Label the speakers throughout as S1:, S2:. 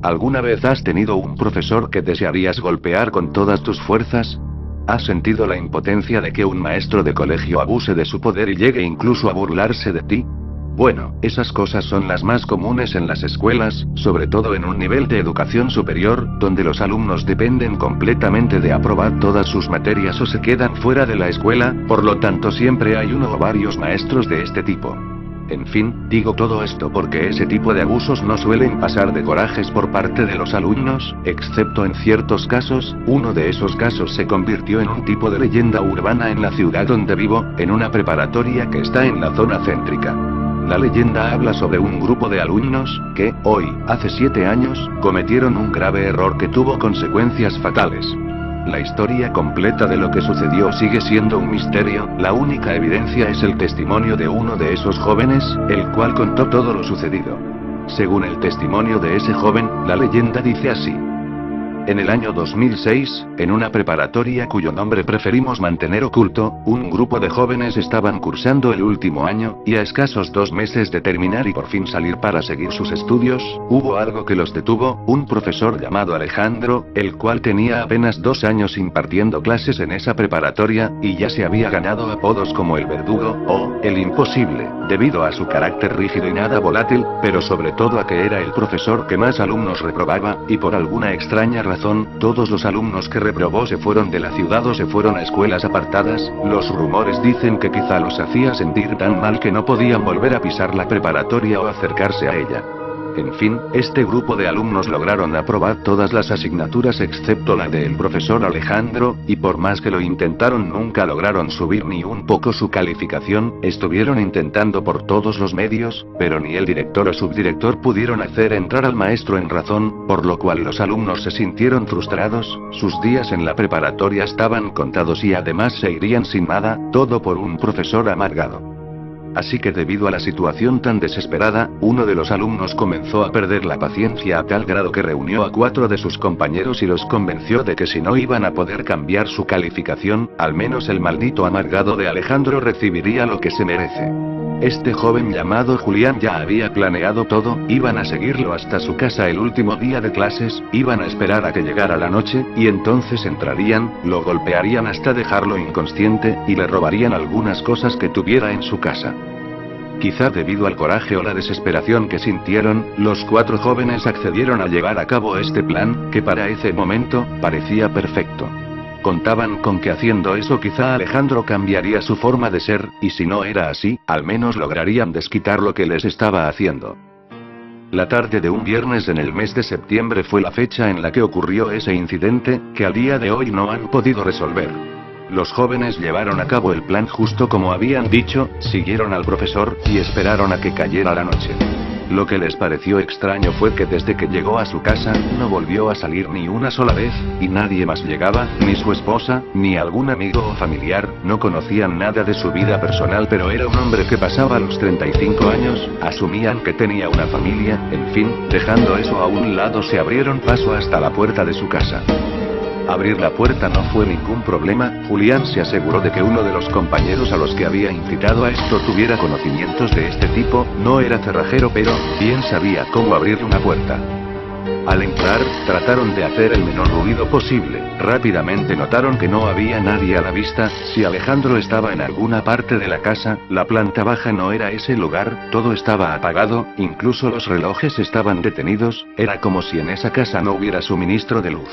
S1: ¿Alguna vez has tenido un profesor que desearías golpear con todas tus fuerzas? ¿Has sentido la impotencia de que un maestro de colegio abuse de su poder y llegue incluso a burlarse de ti? Bueno, esas cosas son las más comunes en las escuelas, sobre todo en un nivel de educación superior, donde los alumnos dependen completamente de aprobar todas sus materias o se quedan fuera de la escuela, por lo tanto siempre hay uno o varios maestros de este tipo. En fin, digo todo esto porque ese tipo de abusos no suelen pasar de corajes por parte de los alumnos, excepto en ciertos casos. Uno de esos casos se convirtió en un tipo de leyenda urbana en la ciudad donde vivo, en una preparatoria que está en la zona céntrica. La leyenda habla sobre un grupo de alumnos, que, hoy, hace 7 años, cometieron un grave error que tuvo consecuencias fatales. La historia completa de lo que sucedió sigue siendo un misterio, la única evidencia es el testimonio de uno de esos jóvenes, el cual contó todo lo sucedido. Según el testimonio de ese joven, la leyenda dice así. En el año 2006, en una preparatoria cuyo nombre preferimos mantener oculto, un grupo de jóvenes estaban cursando el último año, y a escasos 2 meses de terminar y por fin salir para seguir sus estudios, hubo algo que los detuvo, un profesor llamado Alejandro, el cual tenía apenas 2 años impartiendo clases en esa preparatoria, y ya se había ganado apodos como el verdugo, o el imposible, debido a su carácter rígido y nada volátil, pero sobre todo a que era el profesor que más alumnos reprobaba, y por alguna extraña razón, todos los alumnos que reprobó se fueron de la ciudad o se fueron a escuelas apartadas. Los rumores dicen que quizá los hacía sentir tan mal que no podían volver a pisar la preparatoria o acercarse a ella. En fin, este grupo de alumnos lograron aprobar todas las asignaturas excepto la del profesor Alejandro, y por más que lo intentaron nunca lograron subir ni un poco su calificación. Estuvieron intentando por todos los medios, pero ni el director o subdirector pudieron hacer entrar al maestro en razón, por lo cual los alumnos se sintieron frustrados, sus días en la preparatoria estaban contados y además se irían sin nada, todo por un profesor amargado. Así que debido a la situación tan desesperada, uno de los alumnos comenzó a perder la paciencia a tal grado que reunió a 4 de sus compañeros y los convenció de que si no iban a poder cambiar su calificación, al menos el maldito amargado de Alejandro recibiría lo que se merece. Este joven llamado Julián ya había planeado todo, iban a seguirlo hasta su casa el último día de clases, iban a esperar a que llegara la noche, y entonces entrarían, lo golpearían hasta dejarlo inconsciente, y le robarían algunas cosas que tuviera en su casa. Quizá debido al coraje o la desesperación que sintieron, los 4 jóvenes accedieron a llevar a cabo este plan, que para ese momento, parecía perfecto. Contaban con que haciendo eso quizá Alejandro cambiaría su forma de ser, y si no era así, al menos lograrían desquitar lo que les estaba haciendo. La tarde de un viernes en el mes de septiembre fue la fecha en la que ocurrió ese incidente, que al día de hoy no han podido resolver. Los jóvenes llevaron a cabo el plan justo como habían dicho, siguieron al profesor, y esperaron a que cayera la noche. Lo que les pareció extraño fue que desde que llegó a su casa, no volvió a salir ni una sola vez, y nadie más llegaba, ni su esposa, ni algún amigo o familiar, no conocían nada de su vida personal, pero era un hombre que pasaba los 35 años, asumían que tenía una familia, en fin, dejando eso a un lado se abrieron paso hasta la puerta de su casa. Abrir la puerta no fue ningún problema, Julián se aseguró de que uno de los compañeros a los que había incitado a esto tuviera conocimientos de este tipo, no era cerrajero pero, bien sabía cómo abrir una puerta. Al entrar, trataron de hacer el menor ruido posible, rápidamente notaron que no había nadie a la vista, si Alejandro estaba en alguna parte de la casa, la planta baja no era ese lugar, todo estaba apagado, incluso los relojes estaban detenidos, era como si en esa casa no hubiera suministro de luz.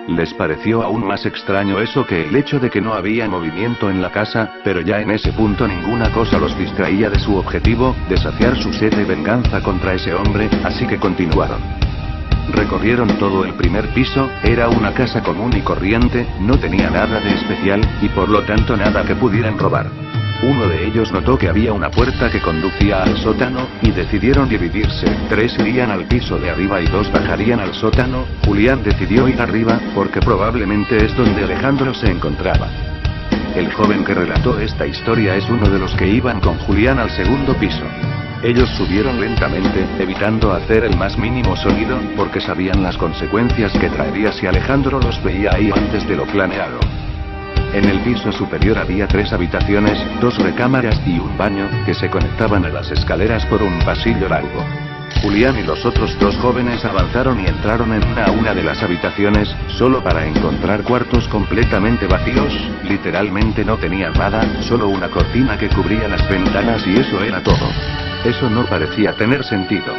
S1: Les pareció aún más extraño eso que el hecho de que no había movimiento en la casa, pero ya en ese punto ninguna cosa los distraía de su objetivo, de saciar su sed de venganza contra ese hombre, así que continuaron. Recorrieron todo el primer piso, era una casa común y corriente, no tenía nada de especial, y por lo tanto nada que pudieran robar. Uno de ellos notó que había una puerta que conducía al sótano, y decidieron dividirse, 3 irían al piso de arriba y 2 bajarían al sótano. Julián decidió ir arriba, porque probablemente es donde Alejandro se encontraba. El joven que relató esta historia es uno de los que iban con Julián al segundo piso. Ellos subieron lentamente, evitando hacer el más mínimo sonido, porque sabían las consecuencias que traería si Alejandro los veía ahí antes de lo planeado. En el piso superior había 3 habitaciones, 2 recámaras y un baño, que se conectaban a las escaleras por un pasillo largo. Julián y los otros dos jóvenes avanzaron y entraron en una de las habitaciones, solo para encontrar cuartos completamente vacíos, literalmente no tenían nada, solo una cortina que cubría las ventanas y eso era todo. Eso no parecía tener sentido.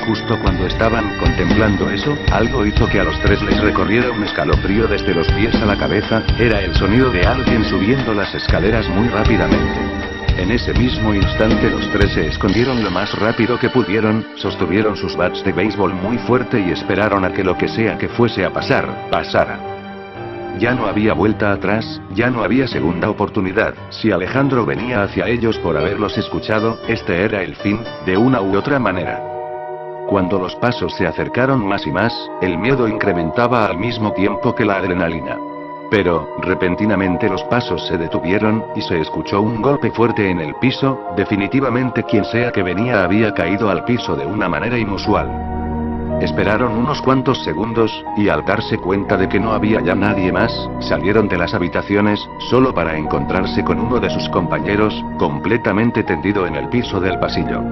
S1: Justo cuando estaban contemplando eso, algo hizo que a los tres les recorriera un escalofrío desde los pies a la cabeza, era el sonido de alguien subiendo las escaleras muy rápidamente. En ese mismo instante los tres se escondieron lo más rápido que pudieron, sostuvieron sus bats de béisbol muy fuerte y esperaron a que lo que sea que fuese a pasar, pasara. Ya no había vuelta atrás, ya no había segunda oportunidad. Si Alejandro venía hacia ellos por haberlos escuchado, este era el fin, de una u otra manera. Cuando los pasos se acercaron más y más, el miedo incrementaba al mismo tiempo que la adrenalina. Pero, repentinamente los pasos se detuvieron, y se escuchó un golpe fuerte en el piso, definitivamente quien sea que venía había caído al piso de una manera inusual. Esperaron unos cuantos segundos, y al darse cuenta de que no había ya nadie más, salieron de las habitaciones, solo para encontrarse con uno de sus compañeros, completamente tendido en el piso del pasillo.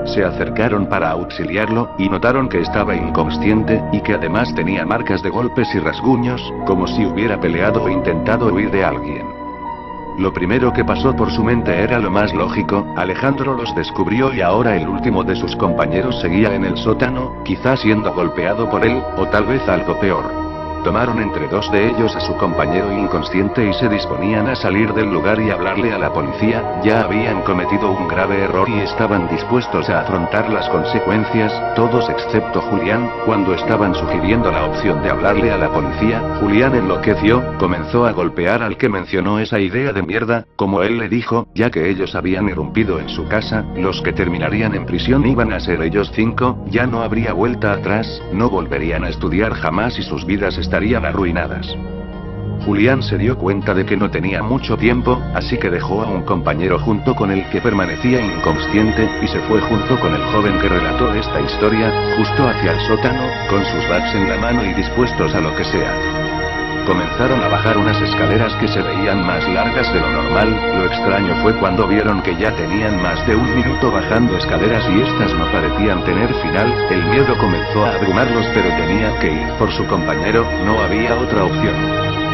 S1: Se acercaron para auxiliarlo, y notaron que estaba inconsciente, y que además tenía marcas de golpes y rasguños, como si hubiera peleado o intentado huir de alguien. Lo primero que pasó por su mente era lo más lógico, Alejandro los descubrió y ahora el último de sus compañeros seguía en el sótano, quizás siendo golpeado por él, o tal vez algo peor. Tomaron entre dos de ellos a su compañero inconsciente y se disponían a salir del lugar y hablarle a la policía, ya habían cometido un grave error y estaban dispuestos a afrontar las consecuencias, todos excepto Julián. Cuando estaban sugiriendo la opción de hablarle a la policía, Julián enloqueció, comenzó a golpear al que mencionó esa idea de mierda, como él le dijo, ya que ellos habían irrumpido en su casa, los que terminarían en prisión iban a ser ellos 5, ya no habría vuelta atrás, no volverían a estudiar jamás y sus vidas estarían arruinadas. Julián se dio cuenta de que no tenía mucho tiempo, así que dejó a un compañero junto con el que permanecía inconsciente, y se fue junto con el joven que relató esta historia, justo hacia el sótano, con sus bats en la mano y dispuestos a lo que sea. Comenzaron a bajar unas escaleras que se veían más largas de lo normal, lo extraño fue cuando vieron que ya tenían más de un minuto bajando escaleras y estas no parecían tener final, el miedo comenzó a abrumarlos pero tenían que ir por su compañero, no había otra opción.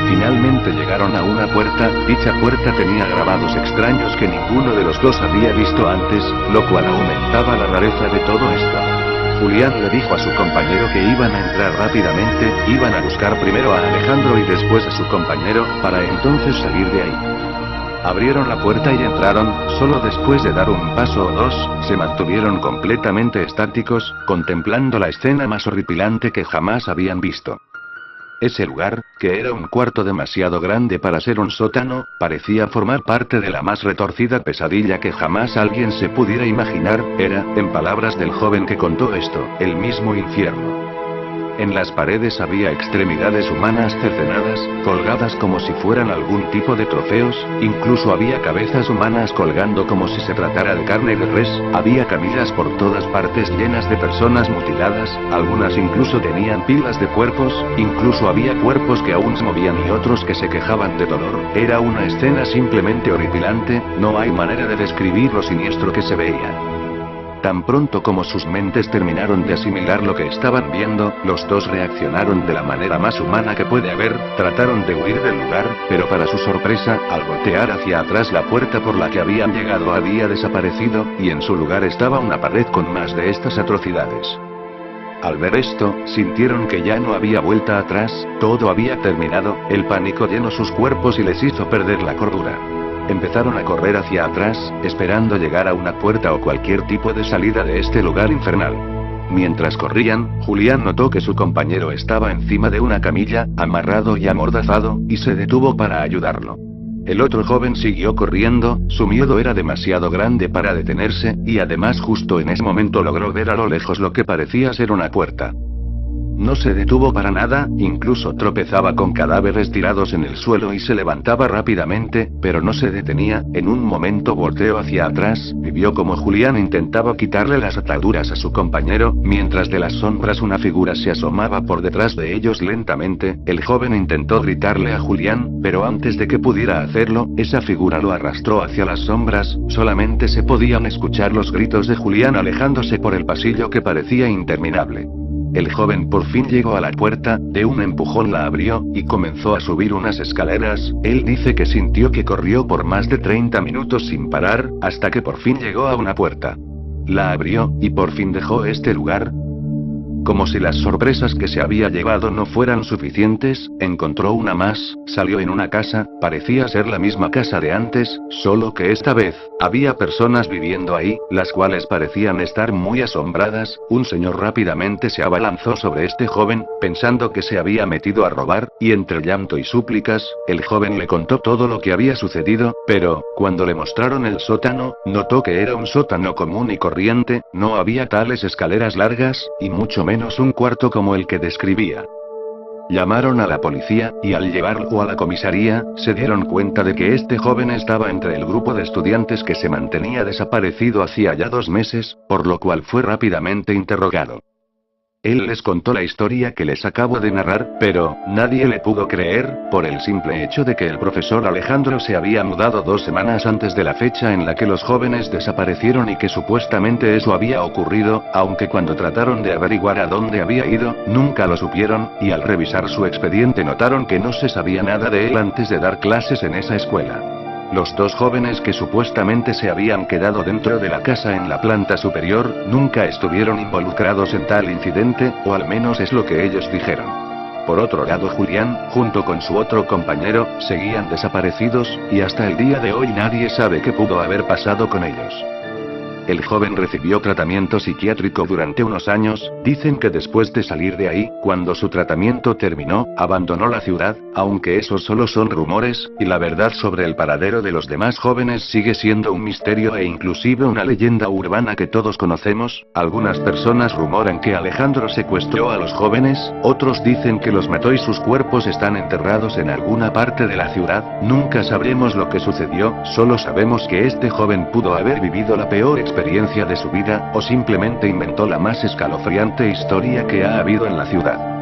S1: Finalmente llegaron a una puerta, dicha puerta tenía grabados extraños que ninguno de los dos había visto antes, lo cual aumentaba la rareza de todo esto. Julián le dijo a su compañero que iban a entrar rápidamente, iban a buscar primero a Alejandro y después a su compañero, para entonces salir de ahí. Abrieron la puerta y entraron, solo después de dar un paso o dos, se mantuvieron completamente estáticos, contemplando la escena más horripilante que jamás habían visto. Ese lugar, que era un cuarto demasiado grande para ser un sótano, parecía formar parte de la más retorcida pesadilla que jamás alguien se pudiera imaginar, era, en palabras del joven que contó esto, el mismo infierno. En las paredes había extremidades humanas cercenadas, colgadas como si fueran algún tipo de trofeos, incluso había cabezas humanas colgando como si se tratara de carne de res, había camillas por todas partes llenas de personas mutiladas, algunas incluso tenían pilas de cuerpos, incluso había cuerpos que aún se movían y otros que se quejaban de dolor. Era una escena simplemente horripilante, no hay manera de describir lo siniestro que se veía. Tan pronto como sus mentes terminaron de asimilar lo que estaban viendo, los dos reaccionaron de la manera más humana que puede haber, trataron de huir del lugar, pero para su sorpresa, al voltear hacia atrás la puerta por la que habían llegado había desaparecido, y en su lugar estaba una pared con más de estas atrocidades. Al ver esto, sintieron que ya no había vuelta atrás, todo había terminado, el pánico llenó sus cuerpos y les hizo perder la cordura. Empezaron a correr hacia atrás, esperando llegar a una puerta o cualquier tipo de salida de este lugar infernal. Mientras corrían, Julián notó que su compañero estaba encima de una camilla, amarrado y amordazado, y se detuvo para ayudarlo. El otro joven siguió corriendo, su miedo era demasiado grande para detenerse, y además justo en ese momento logró ver a lo lejos lo que parecía ser una puerta. No se detuvo para nada, incluso tropezaba con cadáveres tirados en el suelo y se levantaba rápidamente, pero no se detenía. En un momento volteó hacia atrás, y vio como Julián intentaba quitarle las ataduras a su compañero, mientras de las sombras una figura se asomaba por detrás de ellos lentamente. El joven intentó gritarle a Julián, pero antes de que pudiera hacerlo, esa figura lo arrastró hacia las sombras. Solamente se podían escuchar los gritos de Julián alejándose por el pasillo que parecía interminable. El joven por fin llegó a la puerta, de un empujón la abrió, y comenzó a subir unas escaleras. Él dice que sintió que corrió por más de 30 minutos sin parar, hasta que por fin llegó a una puerta. La abrió, y por fin dejó este lugar. Como si las sorpresas que se había llevado no fueran suficientes, encontró una más, salió en una casa, parecía ser la misma casa de antes, solo que esta vez, había personas viviendo ahí, las cuales parecían estar muy asombradas. Un señor rápidamente se abalanzó sobre este joven, pensando que se había metido a robar, y entre llanto y súplicas, el joven le contó todo lo que había sucedido, pero, cuando le mostraron el sótano, notó que era un sótano común y corriente, no había tales escaleras largas, y mucho menos un cuarto como el que describía. Llamaron a la policía, y al llevarlo a la comisaría, se dieron cuenta de que este joven estaba entre el grupo de estudiantes que se mantenía desaparecido hacía ya 2 meses, por lo cual fue rápidamente interrogado. Él les contó la historia que les acabo de narrar, pero nadie le pudo creer, por el simple hecho de que el profesor Alejandro se había mudado 2 semanas antes de la fecha en la que los jóvenes desaparecieron y que supuestamente eso había ocurrido, aunque cuando trataron de averiguar a dónde había ido, nunca lo supieron, y al revisar su expediente notaron que no se sabía nada de él antes de dar clases en esa escuela. Los 2 jóvenes que supuestamente se habían quedado dentro de la casa en la planta superior, nunca estuvieron involucrados en tal incidente, o al menos es lo que ellos dijeron. Por otro lado, Julián, junto con su otro compañero, seguían desaparecidos, y hasta el día de hoy nadie sabe qué pudo haber pasado con ellos. El joven recibió tratamiento psiquiátrico durante unos años. Dicen que después de salir de ahí, cuando su tratamiento terminó, abandonó la ciudad, aunque esos solo son rumores, y la verdad sobre el paradero de los demás jóvenes sigue siendo un misterio e inclusive una leyenda urbana que todos conocemos. Algunas personas rumoran que Alejandro secuestró a los jóvenes, otros dicen que los mató y sus cuerpos están enterrados en alguna parte de la ciudad. Nunca sabremos lo que sucedió, solo sabemos que este joven pudo haber vivido la peor experiencia de su vida, o simplemente inventó la más escalofriante historia que ha habido en la ciudad.